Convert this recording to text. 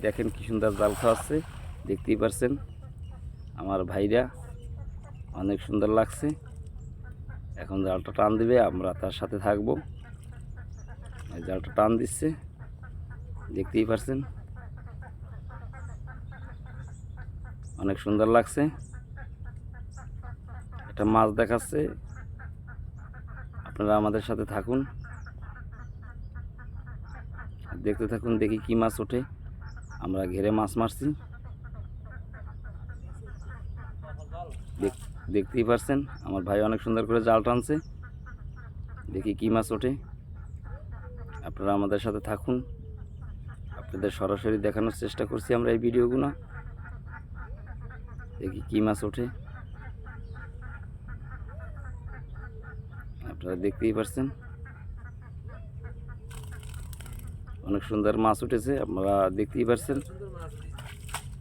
দেখেন কি সুন্দর জাল খাওয়াচ্ছে, দেখতেই পারছেন আমার ভাইরা, অনেক সুন্দর লাগছে। এখন জালটা টান দিবে, আমরা তার সাথে থাকবো। জালটা টান দিচ্ছে, দেখতেই পারছেন অনেক সুন্দর লাগছে। একটা মাছ দেখাচ্ছে, আপনারা আমাদের সাথে থাকুন, দেখতে থাকুন, দেখি কি মাছ ওঠে। আমরা ঘেরে মাছ মারছি, দেখতেই পারছেন আমার ভাই অনেক সুন্দর করে জাল টানছে। দেখি কি মাছ ওঠে, আপনারা আমাদের সাথে থাকুন, আপনাদের সরাসরি দেখানোর চেষ্টা করছি আমরা এই ভিডিওগুলো। দেখি কি মাছ ওঠে, আপনারা দেখতেই পারছেন অনেক সুন্দর মাছ উঠেছে, আপনারা দেখতেই পারছেন।